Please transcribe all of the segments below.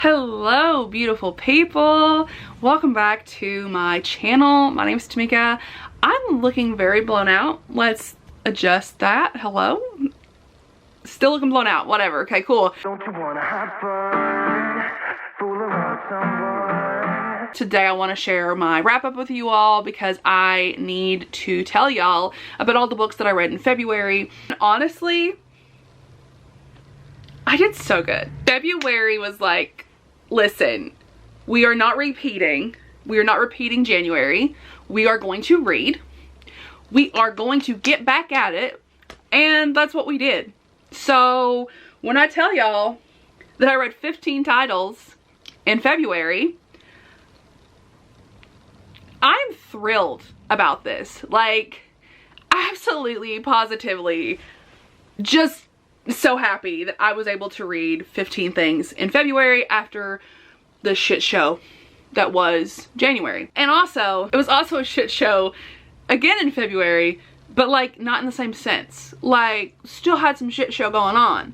Hello beautiful people, welcome back to my channel. My name is Tamika. I'm looking very blown out. Let's adjust that. Hello, still looking blown out, whatever. Okay, cool. Don't you wanna have fun, fool around someone? Today I want to share my wrap up with you all because I need to tell y'all about all the books that I read in February. Honestly, I did so good. February was like, listen, we are not repeating. We are not repeating January. We are going to read. We are going to get back at it. And that's what we did. So when I tell y'all that I read 15 titles in February, I'm thrilled about this. Like, absolutely, positively, just so happy that I was able to read 15 things in February after the shit show that was January. And also, it was also a shit show again in February, but like not in the same sense. Like, still had some shit show going on.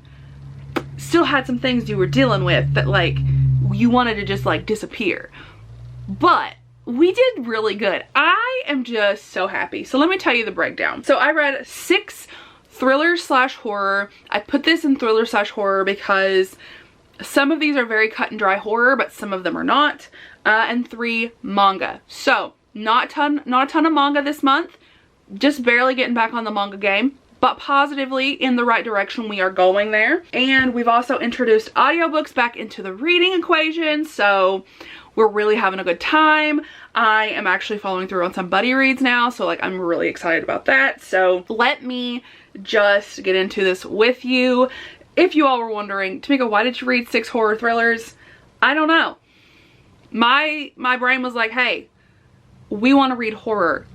Still had some things you were dealing with that like you wanted to just like disappear. But we did really good. I am just so happy. So let me tell you the breakdown. So I read 6 thriller slash horror. I put this in thriller slash horror because some of these are very cut and dry horror, but some of them are not. And 3 manga. So not a ton of manga this month. Just barely getting back on the manga game, but positively in the right direction. We are going there. And we've also introduced audiobooks back into the reading equation. So we're really having a good time. I am actually following through on some buddy reads now. So like, I'm really excited about that. So let me just get into this with you. If you all were wondering, Tamika, why did you read 6 horror thrillers? I don't know. My brain was like, hey, we want to read horror,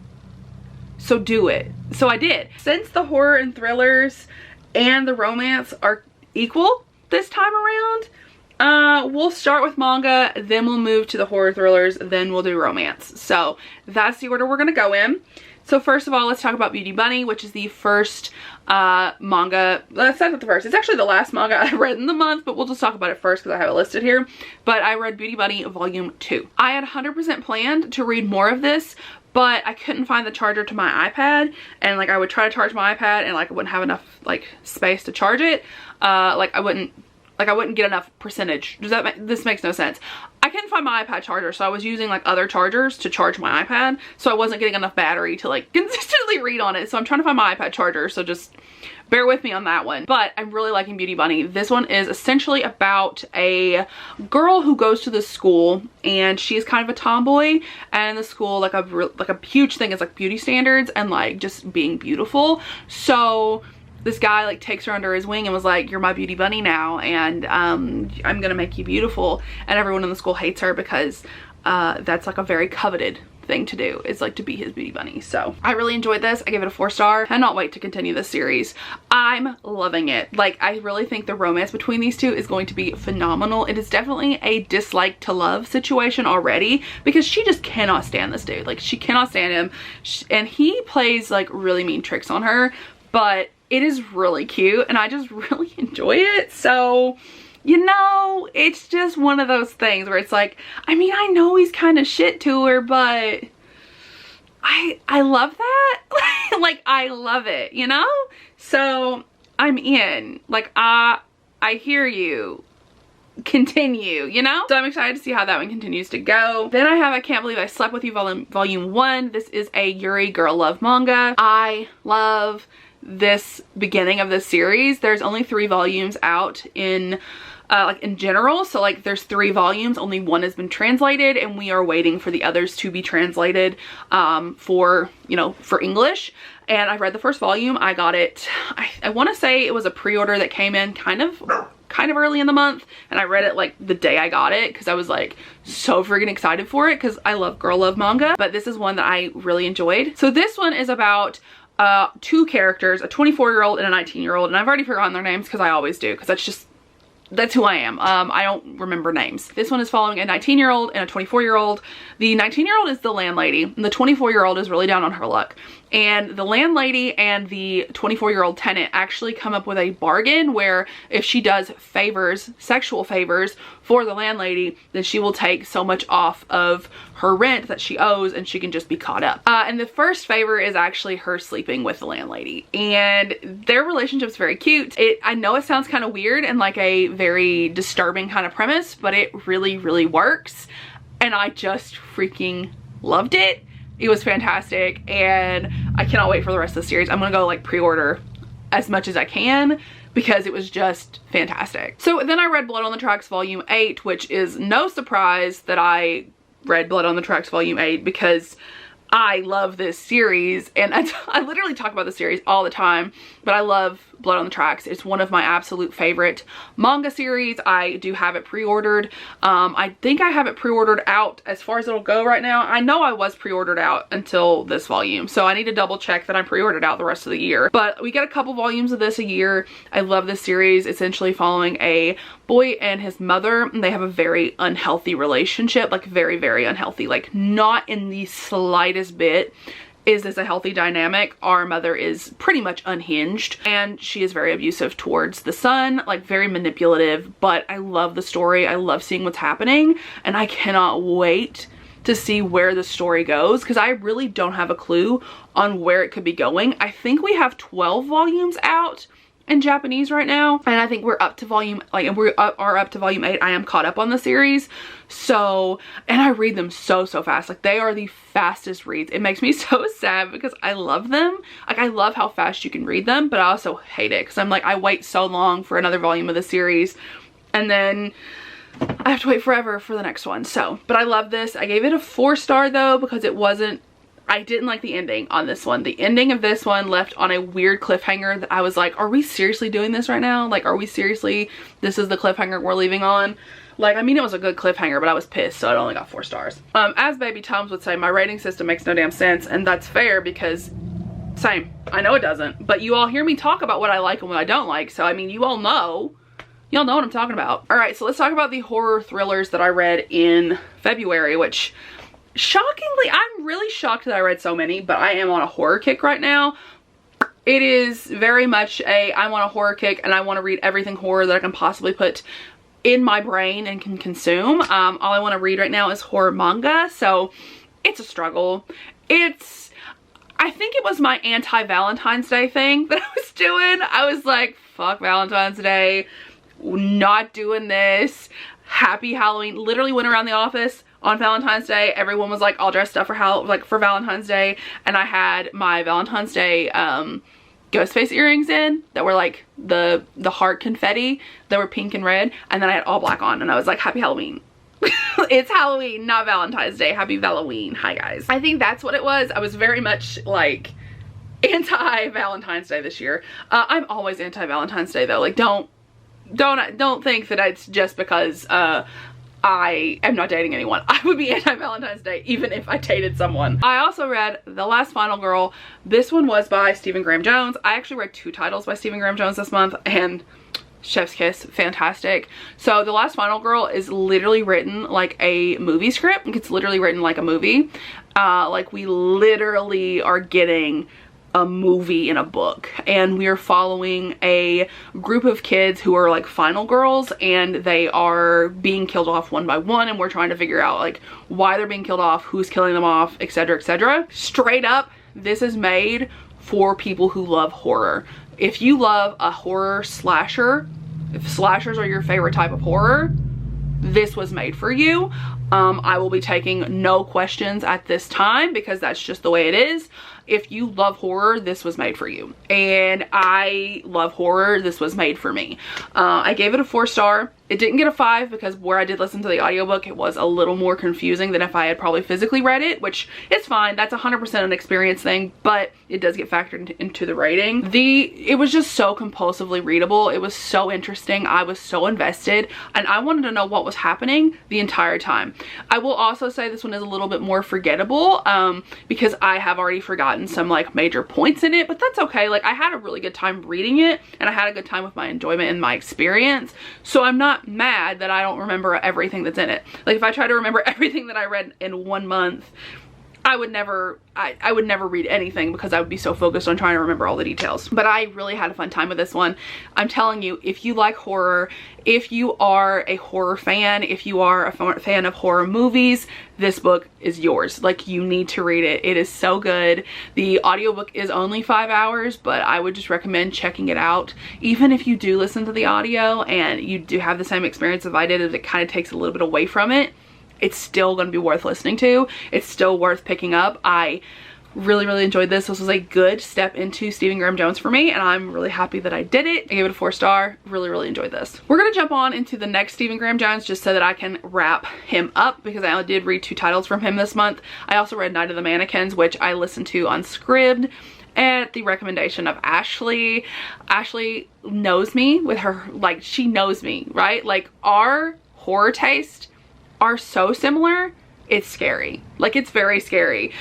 so do it. So I did. Since the horror and thrillers and the romance are equal this time around, we'll start with manga, then we'll move to the horror thrillers, then we'll do romance. So that's the order we're gonna go in. So first of all, let's talk about Beauty Bunny, which is the first manga. That's not the first. It's actually the last manga I read in the month, but we'll just talk about it first because I have it listed here. But I read Beauty Bunny Volume 2. I had 100% planned to read more of this, but I couldn't find the charger to my iPad, and like I would try to charge my iPad and like I wouldn't have enough like space to charge it. I wouldn't get enough percentage. This makes no sense. I couldn't find my iPad charger, so I was using like other chargers to charge my iPad, so I wasn't getting enough battery to like consistently read on it. So I'm trying to find my iPad charger, so just bear with me on that one. But I'm really liking Beauty Bunny. This one is essentially about a girl who goes to this school, and she's kind of a tomboy, and in the school like a huge thing is like beauty standards and like just being beautiful. So this guy like takes her under his wing and was like, you're my beauty bunny now, and I'm gonna make you beautiful. And everyone in the school hates her because that's like a very coveted thing to do, is like to be his beauty bunny. So I really enjoyed this. I gave it a 4-star. Cannot wait to continue this series. I'm loving it. Like, I really think the romance between these two is going to be phenomenal. It is definitely a dislike to love situation already because she just cannot stand this dude. Like, she cannot stand him, and he plays like really mean tricks on her, but it is really cute and I just really enjoy it. So, you know, it's just one of those things where it's like, I mean, I know he's kind of shit to her, but I love that. Like, I love it, you know? So I'm in. Like, I hear you. Continue, you know? So I'm excited to see how that one continues to go. Then I have I Can't Believe I Slept With You volume 1. This is a Yuri girl love manga. I love this beginning of this series. There's only 3 volumes out in like in general, so like there's 3 volumes, only 1 has been translated, and we are waiting for the others to be translated for, you know, for English. And I read the first volume. I got it, I want to say it was a pre-order that came in kind of early in the month, and I read it like the day I got it because I was like so freaking excited for it because I love girl love manga. But this is one that I really enjoyed. So this one is about 2 characters, a 24-year-old and a 19-year-old, and I've already forgotten their names because I always do, because that's who I am. I don't remember names. This one is following a 19-year-old and a 24-year-old. The 19-year-old is the landlady, and the 24-year-old is really down on her luck. And the landlady and the 24-year-old tenant actually come up with a bargain where if she does favors, sexual favors for the landlady, then she will take so much off of her rent that she owes and she can just be caught up. And the first favor is actually her sleeping with the landlady. And their relationship's very cute. I know it sounds kind of weird and like a very disturbing kind of premise, but it really, really works. And I just freaking loved it. It was fantastic, and I cannot wait for the rest of the series. I'm gonna go like pre-order as much as I can because it was just fantastic. So then I read Blood on the Tracks Volume 8, which is no surprise that I read Blood on the Tracks Volume 8 because I love this series, and I literally talk about the series all the time, but I love Blood on the Tracks. It's one of my absolute favorite manga series. I do have it pre-ordered. I think I have it pre-ordered out as far as it'll go right now. I know I was pre-ordered out until this volume, so I need to double check that I'm pre-ordered out the rest of the year. But we get a couple volumes of this a year. I love this series. Essentially following a boy and his mother. They have a very unhealthy relationship, like very, very unhealthy, like not in the slightest bit is this a healthy dynamic. Our mother is pretty much unhinged and she is very abusive towards the son, like very manipulative, but I love the story. I love seeing what's happening and I cannot wait to see where the story goes because I really don't have a clue on where it could be going. I think we have 12 volumes out in Japanese right now, and I think we're up to volume, like we are up to volume 8. I am caught up on the series, so, and I read them so fast. Like they are the fastest reads. It makes me so sad because I love them. Like I love how fast you can read them, but I also hate it because I'm like, I wait so long for another volume of the series and then I have to wait forever for the next one. So, but I love this. I gave it a 4-star though because it wasn't, I didn't like the ending on this one. The ending of this one left on a weird cliffhanger that I was like, are we seriously doing this right now? Like, are we seriously, this is the cliffhanger we're leaving on? Like, I mean, it was a good cliffhanger, but I was pissed, so it only got 4 stars. As Baby Toms would say, my rating system makes no damn sense, and that's fair because, same, I know it doesn't, but you all hear me talk about what I like and what I don't like, so I mean, you all know what I'm talking about. All right, so let's talk about the horror thrillers that I read in February, which shockingly, I'm really shocked that I read so many, but I am on a horror kick right now. It is very much I'm on a horror kick and I want to read everything horror that I can possibly put in my brain and can consume. All I want to read right now is horror manga, so it's a struggle. I think it was my anti-Valentine's Day thing that I was doing. I was like, fuck Valentine's Day, not doing this. Happy Halloween. Literally went around the office on Valentine's Day. Everyone was like all dressed up for Valentine's Day, and I had my Valentine's Day ghost face earrings in that were like the heart confetti that were pink and red, and then I had all black on and I was like, happy Halloween. It's Halloween, not Valentine's Day. Happy Halloween. Hi guys. I think that's what it was. I was very much like anti-Valentine's Day this year. I'm always anti-Valentine's Day though. Like don't think that it's just because I am not dating anyone. I would be anti-Valentine's Day even if I dated someone. I also read The Last Final Girl. This one was by Stephen Graham Jones. I actually read 2 titles by Stephen Graham Jones this month, and chef's kiss, fantastic. So The Last Final Girl is literally written like a movie script. It's literally written like a movie. Like we literally are getting a movie in a book, and we are following a group of kids who are like final girls, and they are being killed off one by one, and we're trying to figure out like why they're being killed off, who's killing them off, etc, etc. Straight up, this is made for people who love horror. If you love a horror slasher, if slashers are your favorite type of horror, this was made for you. I will be taking no questions at this time because that's just the way it is. If you love horror, this was made for you. And I love horror. This was made for me. I gave it a 4-star. It didn't get a 5 because where I did listen to the audiobook, it was a little more confusing than if I had probably physically read it, which is fine. That's 100% an experience thing, but it does get factored into the rating. It was just so compulsively readable. It was so interesting. I was so invested and I wanted to know what was happening the entire time. I will also say this one is a little bit more forgettable because I have already forgotten some like major points in it, but that's okay. Like, I had a really good time reading it and I had a good time with my enjoyment and my experience. So I'm not mad that I don't remember everything that's in it. Like, if I try to remember everything that I read in 1 month, I would never read anything because I would be so focused on trying to remember all the details. But I really had a fun time with this one. I'm telling you, if you like horror, if you are a horror fan, if you are a fan of horror movies, this book is yours. Like, you need to read it. It is so good. The audiobook is only 5 hours, but I would just recommend checking it out. Even if you do listen to the audio and you do have the same experience as I did, it kind of takes a little bit away from it, it's still going to be worth listening to. It's still worth picking up. I really enjoyed this. This was a good step into Stephen Graham Jones for me, and I'm really happy that I did it. I gave it a 4 star. Really enjoyed this. We're going to jump on into the next Stephen Graham Jones just so that I can wrap him up, because I only did read 2 titles from him this month. I also read Night of the Mannequins, which I listened to on Scribd at the recommendation of Ashley. Ashley knows me with her, like, she knows me, right? Like, our horror taste are so similar, it's scary. Like, it's very scary.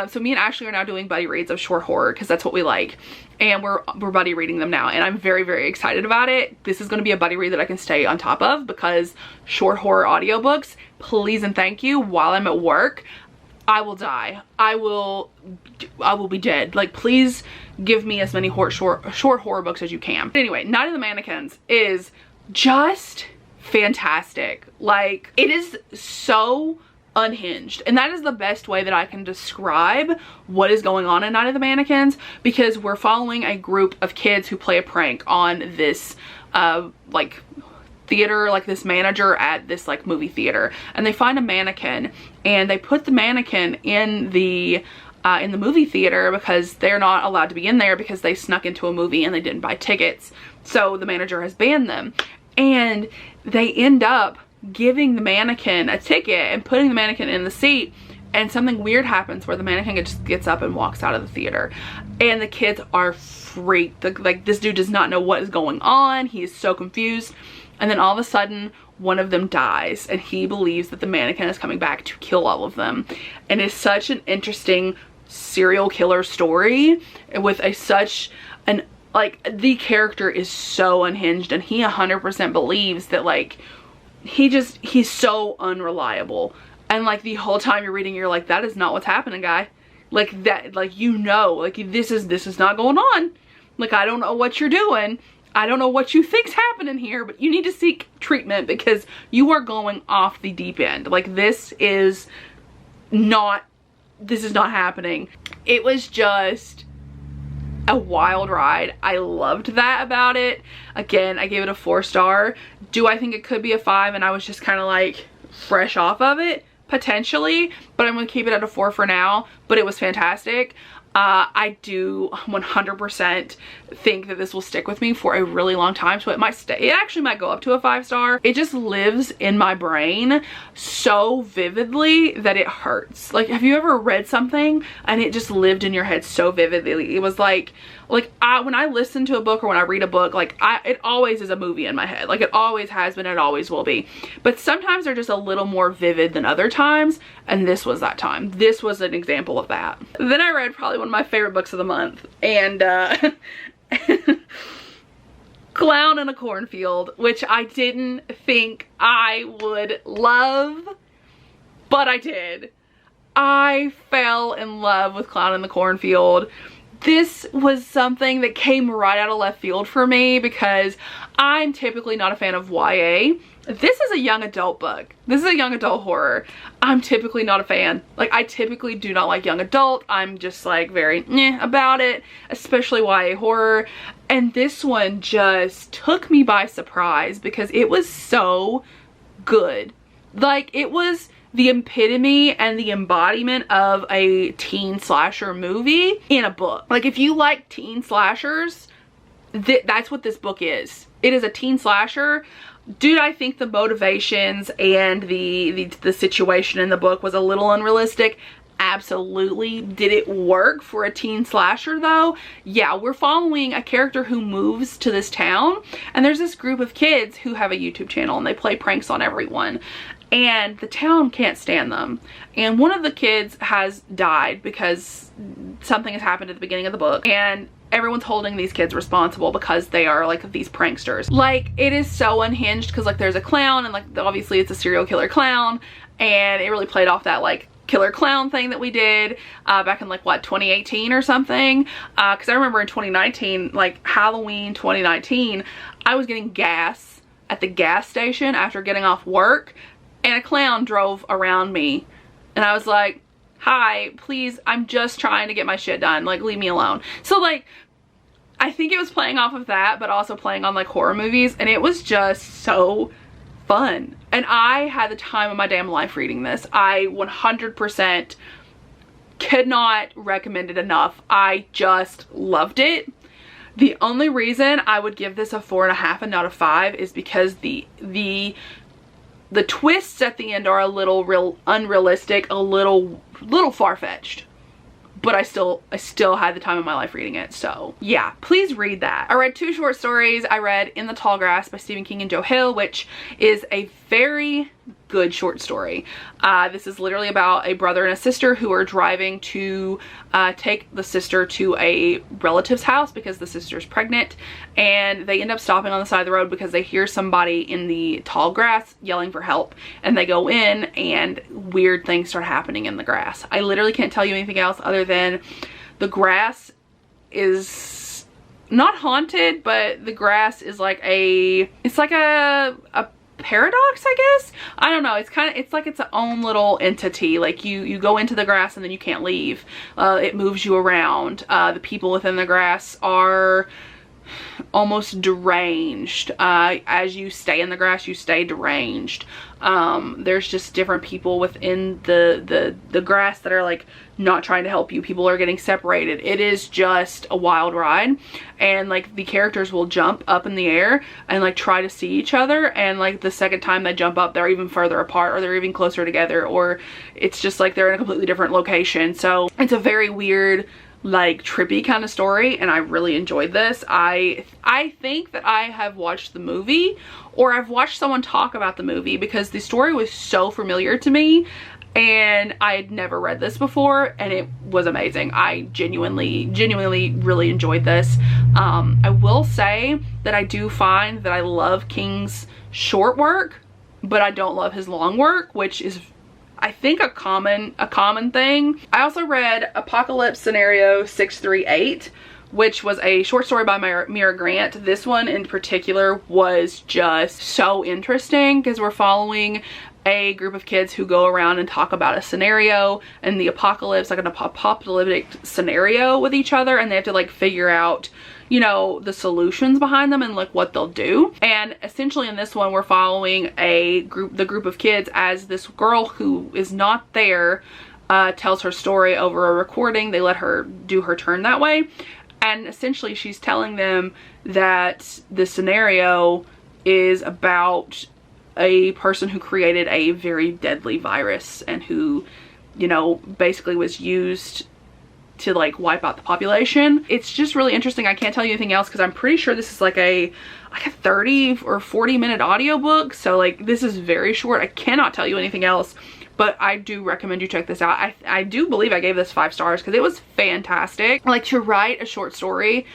So me and Ashley are now doing buddy reads of short horror because that's what we like, and we're buddy reading them now, and I'm very excited about it. This is going to be a buddy read that I can stay on top of, because short horror audiobooks, please and thank you, while I'm at work, I will die. I will be dead. Like, please give me as many short horror books as you can. But anyway, Night of the Mannequins is just fantastic. Like, it is so unhinged, and that is the best way that I can describe what is going on in Night of the Mannequins, because we're following a group of kids who play a prank on this like theater, like this manager at this like movie theater, and they find a mannequin and they put the mannequin in the movie theater because they're not allowed to be in there because they snuck into a movie and they didn't buy tickets, so the manager has banned them. And they end up giving the mannequin a ticket and putting the mannequin in the seat, and something weird happens where the mannequin just gets up and walks out of the theater, and the kids are freaked. Like, this dude does not know what is going on. He is so confused, and then all of a sudden one of them dies, and he believes that the mannequin is coming back to kill all of them. And it's such an interesting serial killer story with such an, like, the character is so unhinged, and he 100% believes that, like, he's so unreliable. And like, the whole time you're reading, you're like, that is not what's happening, guy. Like, that, like, you know, like, this is not going on. Like, I don't know what you're doing. I don't know what you think's happening here, but you need to seek treatment because you are going off the deep end. Like, this is not happening. It was just a wild ride. I loved that about it. Again, I gave it a 4 star. Do I think it could be a 5 and I was just kind of like fresh off of it? Potentially, but I'm gonna keep it at a 4 for now. But it was fantastic. I do 100% think that this will stick with me for a really long time, so it might stay. It actually might go up to a 5 star. It just lives in my brain so vividly that it hurts. Like, have you ever read something and it just lived in your head so vividly? It was like when I listen to a book or when I read a book, like, it always is a movie in my head. Like, it always has been, it always will be. But sometimes they're just a little more vivid than other times, and this was that time. This was an example of that. Then I read probably one of my favorite books of the month, and Clown in a Cornfield, which I didn't think I would love, but I did. I fell in love with Clown in the Cornfield. This was something that came right out of left field for me because I'm typically not a fan of YA. This is a young adult book. This is a young adult horror. I'm typically not a fan. Like, I typically do not like young adult. I'm just like very about it, especially YA horror. And this one just took me by surprise because it was so good. Like, it was the epitome and the embodiment of a teen slasher movie in a book. Like, if you like teen slashers, that's what this book is. It is a teen slasher. Dude, I think the motivations and the situation in the book was a little unrealistic. Absolutely. Did it work for a teen slasher though? Yeah, we're following a character who moves to this town, and there's this group of kids who have a YouTube channel and they play pranks on everyone, and the town can't stand them. And one of the kids has died because something has happened at the beginning of the book, and everyone's holding these kids responsible because they are like these pranksters. Like, it is so unhinged because like there's a clown, and like obviously it's a serial killer clown, and it really played off that like killer clown thing that we did back in like what, 2018 or something, because I remember in 2019, like Halloween 2019, I was getting gas at the gas station after getting off work, and a clown drove around me, and I was like, hi, please, I'm just trying to get my shit done, like leave me alone. So like, I think it was playing off of that, but also playing on like horror movies, and it was just so fun. And I had the time of my damn life reading this. I 100% could not recommend it enough. I just loved it. The only reason I would give this a 4.5 and not a 5 is because the twists at the end are a little unrealistic, a little far-fetched. But I still had the time of my life reading it. So yeah, please read that. I read 2 short stories. I read In the Tall Grass by Stephen King and Joe Hill, which is a very good short story. This is literally about a brother and a sister who are driving to take the sister to a relative's house because the sister's pregnant, and they end up stopping on the side of the road because they hear somebody in the tall grass yelling for help, and they go in and weird things start happening in the grass. I literally can't tell you anything else other than the grass is not haunted, but the grass is like it's like a paradox, I guess. I don't know. It's like its own little entity. Like you go into the grass and then you can't leave. It moves you around. The people within the grass are almost deranged. As you stay in the grass, you stay deranged. There's just different people within the grass that are like not trying to help you. People are getting separated. It is just a wild ride, and like the characters will jump up in the air and like try to see each other, and like the second time they jump up they're even further apart, or they're even closer together, or it's just like they're in a completely different location. So it's a very weird, like trippy kind of story, and I really enjoyed this. I think that I have watched the movie, or I've watched someone talk about the movie, because the story was so familiar to me and I had never read this before, and it was amazing. I genuinely really enjoyed this. I will say that I do find that I love King's short work, but I don't love his long work, which is, I think, a common thing. I also read Apocalypse Scenario 638, which was a short story by Mira Grant. This one in particular was just so interesting because we're following a group of kids who go around and talk about a scenario in the apocalypse, like an apocalyptic scenario with each other, and they have to like figure out, you know, the solutions behind them and like what they'll do. And essentially in this one we're following the group of kids as this girl who is not there tells her story over a recording. They let her do her turn that way, and essentially she's telling them that the scenario is about a person who created a very deadly virus, and who, you know, basically was used to like wipe out the population. It's just really interesting. I can't tell you anything else because I'm pretty sure this is like a 30 or 40 minute audiobook, so like this is very short. I cannot tell you anything else, but I do recommend you check this out. I do believe I gave this 5 stars because it was fantastic. Like, to write a short story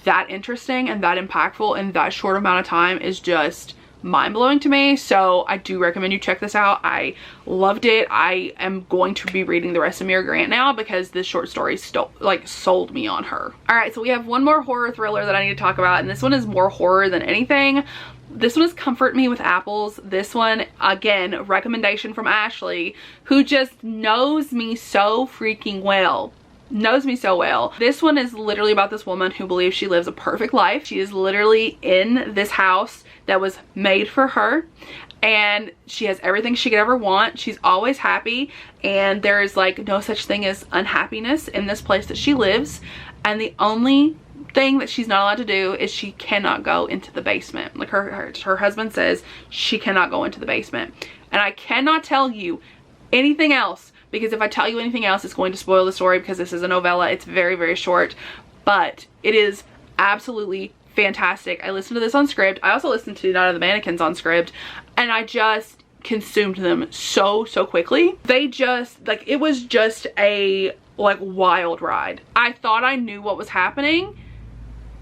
that interesting and that impactful in that short amount of time is just mind-blowing to me. So I do recommend you check this out. I loved it. I am going to be reading the rest of Mira Grant now because this short story sold me on her. All right, so we have one more horror thriller that I need to talk about, and this one is more horror than anything. This one is Comfort Me with Apples. This one, again, recommendation from Ashley, who just knows me so freaking well. Knows me so well. This one is literally about this woman who believes she lives a perfect life. She is literally in this house that was made for her, and she has everything she could ever want. She's always happy, and there is like no such thing as unhappiness in this place that she lives. And the only thing that she's not allowed to do is she cannot go into the basement. Like her husband says she cannot go into the basement. And I cannot tell you anything else, because if I tell you anything else, it's going to spoil the story, because this is a novella. It's very, very short, but it is absolutely fantastic. I listened to this on Scribd. I also listened to Night of the Mannequins on Scribd, and I just consumed them so quickly. They just, like, it was just a, like, wild ride. I thought I knew what was happening,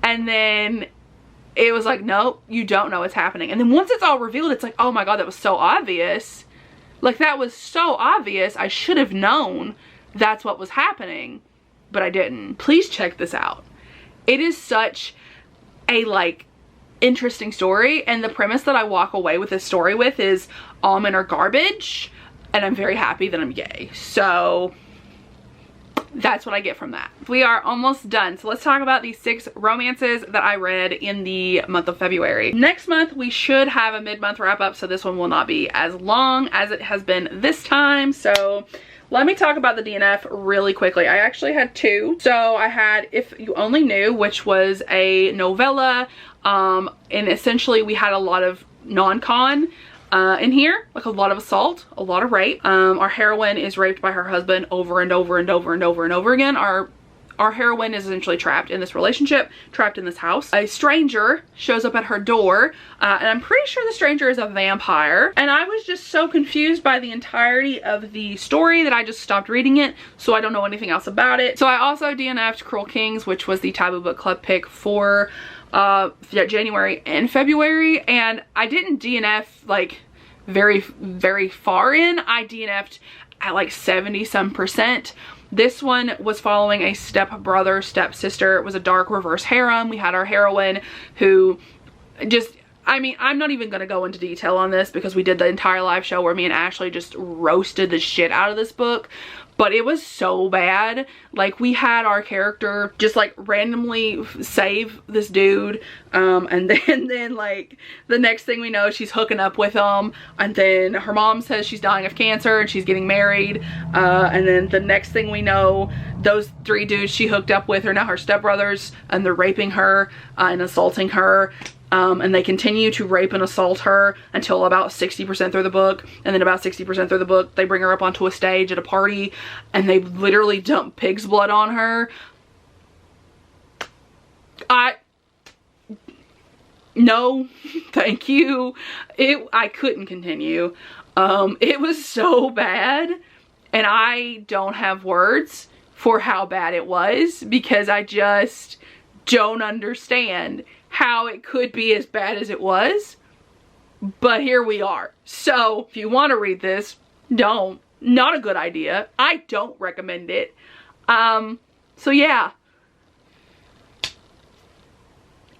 and then it was like, nope, you don't know what's happening. And then once it's all revealed, it's like, oh my god, that was so obvious. Like, that was so obvious. I should have known that's what was happening, but I didn't. Please check this out. It is such a, like, interesting story, and the premise that I walk away with this story with is all men are garbage, and I'm very happy that I'm gay. So that's what I get from that. We are almost done, so let's talk about these 6 romances that I read in the month of February. Next month we should have a mid-month wrap up, so this one will not be as long as it has been this time. So let me talk about the DNF really quickly. I actually had 2. So I had If You Only Knew, which was a novella, and essentially we had a lot of non-con in here, like a lot of assault, a lot of rape. Our heroine is raped by her husband over and over and over and over and over again. Our heroine is essentially trapped in this relationship, trapped in this house. A stranger shows up at her door, and I'm pretty sure the stranger is a vampire. And I was just so confused by the entirety of the story that I just stopped reading it, so I don't know anything else about it. So I also DNF'd Cruel Kings, which was the Taboo Book Club pick for January and February, and I didn't DNF like very far in. I DNF'd at like 70-some%. This one was following a step-brother, step-sister. It was a dark reverse harem. We had our heroine who just, I mean, I'm not even gonna go into detail on this because we did the entire live show where me and Ashley just roasted the shit out of this book. But it was so bad. Like, we had our character just like randomly save this dude, and then like the next thing we know, she's hooking up with him, and then her mom says she's dying of cancer and she's getting married, and then the next thing we know, those 3 dudes she hooked up with are now her stepbrothers, and they're raping her and assaulting her. And they continue to rape and assault her until about 60% through the book. And then about 60% through the book, they bring her up onto a stage at a party and they literally dump pig's blood on her. No, thank you. I couldn't continue. It was so bad, and I don't have words for how bad it was, because I just don't understand how it could be as bad as it was, but here we are. So if you want to read this, don't. Not a good idea. I don't recommend it. So yeah,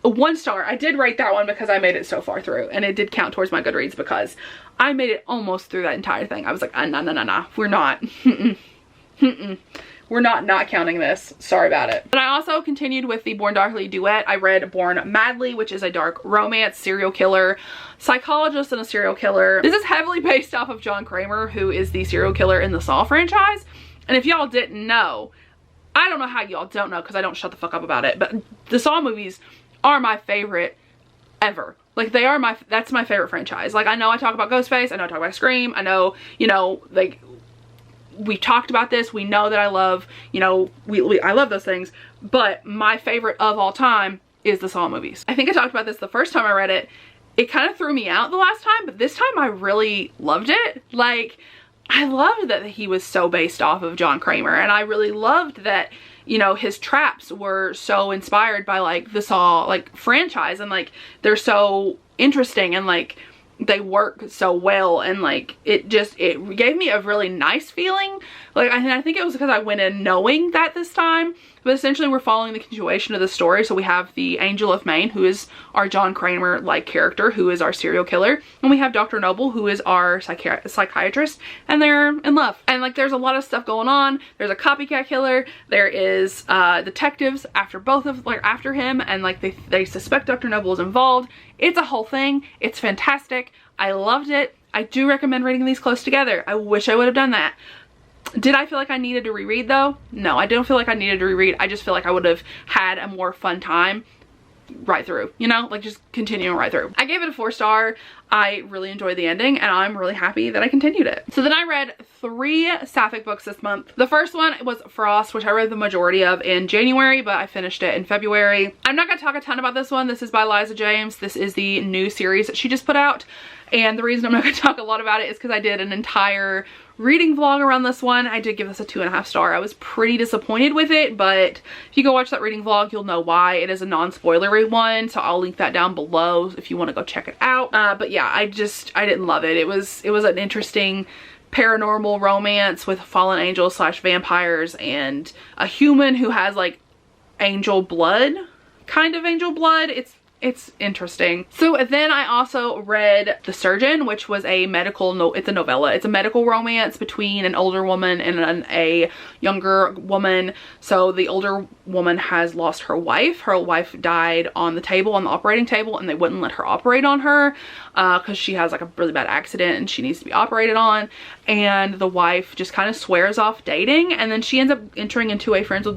a 1 star. I did rate that one because I made it so far through, and it did count towards my Goodreads because I made it almost through that entire thing. I was like, no, we're not. We're not counting this. Sorry about it. But I also continued with the Born Darkly duet. I read Born Madly, which is a dark romance, serial killer, psychologist and a serial killer. This is heavily based off of John Kramer, who is the serial killer in the Saw franchise. And if y'all didn't know, I don't know how y'all don't know because I don't shut the fuck up about it, but the Saw movies are my favorite ever. Like, they are that's my favorite franchise. Like, I know I talk about Ghostface, I know I talk about Scream, I know, you know, like, we talked about this, we know that I love, you know, I love those things, but my favorite of all time is the Saw movies. I think I talked about this the first time I read it. It kind of threw me out the last time, but this time I really loved it. Like, I loved that he was so based off of John Kramer, and I really loved that, you know, his traps were so inspired by like the Saw like franchise, and like they're so interesting, and like they work so well, and like it gave me a really nice feeling. Like, I think it was because I went in knowing that this time, but essentially we're following the continuation of the story. So we have the Angel of Maine, who is our John Kramer like character, who is our serial killer, and we have Dr. Noble, who is our psychiatrist, and they're in love. And like, there's a lot of stuff going on. There's a copycat killer, there is detectives after after him, and like they suspect Dr. Noble is involved. It's a whole thing. It's fantastic. I loved it. I do recommend reading these close together. I wish I would have done that. Did I feel like I needed to reread though? No, I don't feel like I needed to reread. I just feel like I would have had a more fun time right through, you know, like just continuing right through. I gave it a 4-star. I really enjoyed the ending and I'm really happy that I continued it. So then I read 3 sapphic books this month. The first one was Frost, which I read the majority of in January, but I finished it in February. I'm not gonna talk a ton about this one. This is by Liza James. This is the new series that she just put out. And the reason I'm not gonna talk a lot about it is because I did an entire reading vlog around this one. I did give this a 2.5 star. I was pretty disappointed with it, but if you go watch that reading vlog, you'll know why. It is a non-spoilery one, so I'll link that down below if you want to go check it out. But yeah, I didn't love it. It was an interesting paranormal romance with fallen angels / vampires and a human who has like angel blood, kind of angel blood. It's interesting. So then I also read The Surgeon, which was a medical, it's a novella. It's a medical romance between an older woman and a younger woman. So the older woman has lost her wife. Her wife died on the operating table, and they wouldn't let her operate on her because she has like a really bad accident and she needs to be operated on. And the wife just kind of swears off dating, and then she ends up entering into a friends with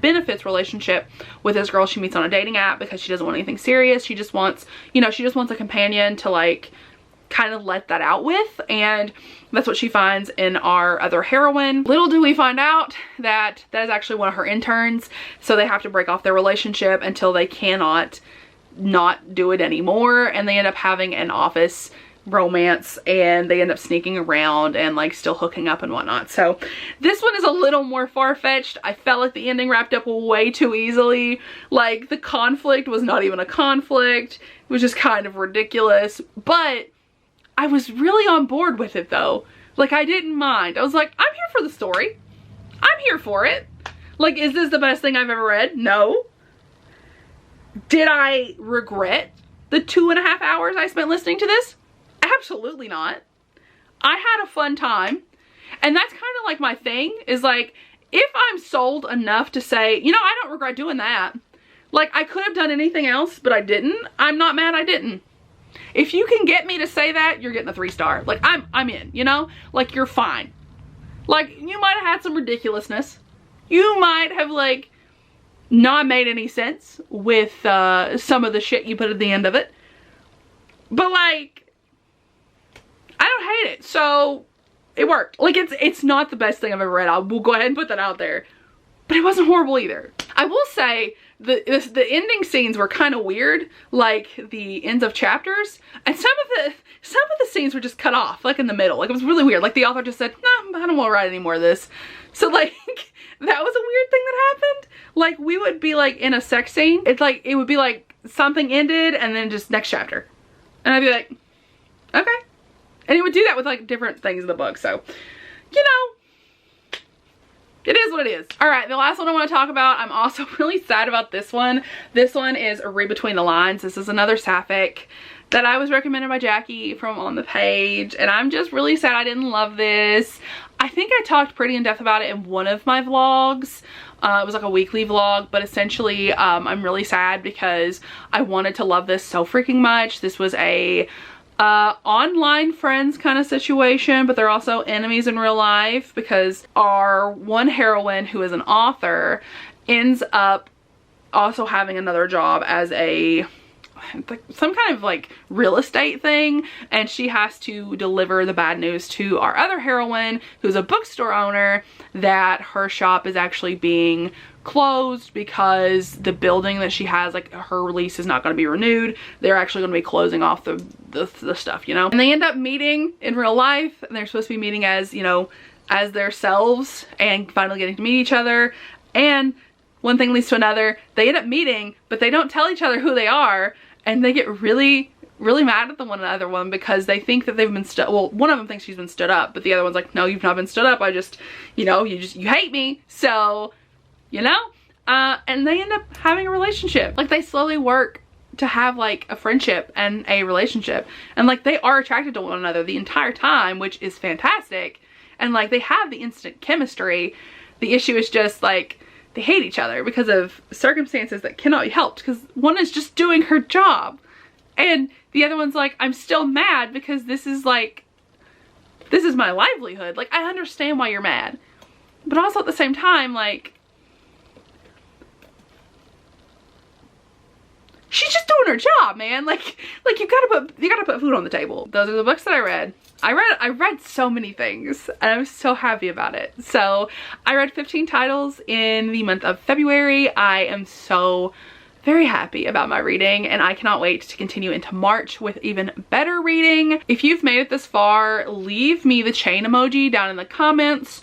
benefits relationship with this girl she meets on a dating app because she doesn't want anything serious. She just wants, you know, she just wants a companion to like kind of let that out with, and that's what she finds in our other heroine. Little do we find out that that is actually one of her interns, so they have to break off their relationship until they cannot not do it anymore, and they end up having an office romance, and they end up sneaking around and like still hooking up and whatnot. So this one is a little more far-fetched. I felt like the ending wrapped up way too easily. Like the conflict was not even a conflict. It was just kind of ridiculous, but I was really on board with it though. Like I didn't mind. I was like, I'm here for the story. I'm here for it. Like, is this the best thing I've ever read? No. Did I regret the 2.5 hours I spent listening to this? Absolutely not. I had a fun time, and that's kind of like my thing, is like, if I'm sold enough to say, you know, I don't regret doing that. Like, I could have done anything else, but I didn't. I'm not mad I didn't. If you can get me to say that, you're getting a 3-star. Like, I'm in, you know? Like, you're fine. Like, you might have had some ridiculousness. You might have, like, not made any sense with some of the shit you put at the end of it. But, like, I don't hate it, so it worked. Like, it's not the best thing I've ever read. I will go ahead and put that out there. But it wasn't horrible either. I will say the ending scenes were kind of weird, like the ends of chapters, and some of the scenes were just cut off, like in the middle. Like, it was really weird. Like, the author just said, "No, I don't want to write any more of this." So, like, that was a weird thing that happened. Like, we would be like in a sex scene. It's like, it would be like something ended and then just next chapter. And I'd be like, okay. And he would do that with like different things in the book. So, you know, it is what it is. All right, the last one I want to talk about, I'm also really sad about this one. This one is Read Between the Lines. This is another sapphic that I was recommended by Jackie from On the Page, and I'm just really sad I didn't love this. I think I talked pretty in depth about it in one of my vlogs. It was like a weekly vlog, but essentially I'm really sad because I wanted to love this so freaking much. This was a online friends kind of situation, but they're also enemies in real life because our one heroine, who is an author, ends up also having another job as a some kind of like real estate thing, and she has to deliver the bad news to our other heroine, who's a bookstore owner, that her shop is actually being closed because the building that she has, like, her lease is not going to be renewed. They're actually going to be closing off the stuff, you know. And they end up meeting in real life, and they're supposed to be meeting as, you know, as themselves and finally getting to meet each other. And one thing leads to another. They end up meeting, but they don't tell each other who they are, and they get really mad at the one another one because they think that they've been well, one of them thinks she's been stood up, but the other one's like, no, you've not been stood up. I just, you know, you hate me. So, you know, and they end up having a relationship. Like, they slowly work to have like a friendship and a relationship, and like they are attracted to one another the entire time, which is fantastic. And like, they have the instant chemistry. The issue is just like, they hate each other because of circumstances that cannot be helped, because one is just doing her job and the other one's like, I'm still mad because this is like this is my livelihood. Like, I understand why you're mad. But also at the same time, like, she's just doing her job, man. Like you gotta put food on the table. Those are the books that I read. I read so many things, and I'm so happy about it. So I read 15 titles in the month of February. I am so very happy about my reading, and I cannot wait to continue into March with even better reading. If you've made it this far, leave me the chain emoji down in the comments,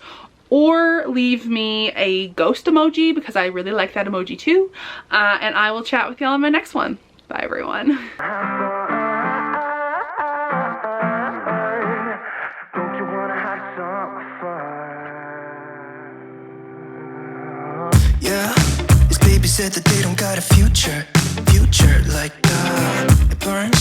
or leave me a ghost emoji because I really like that emoji too. And I will chat with y'all in my next one. Bye everyone. Yeah, these babies said that they don't got a future like it burns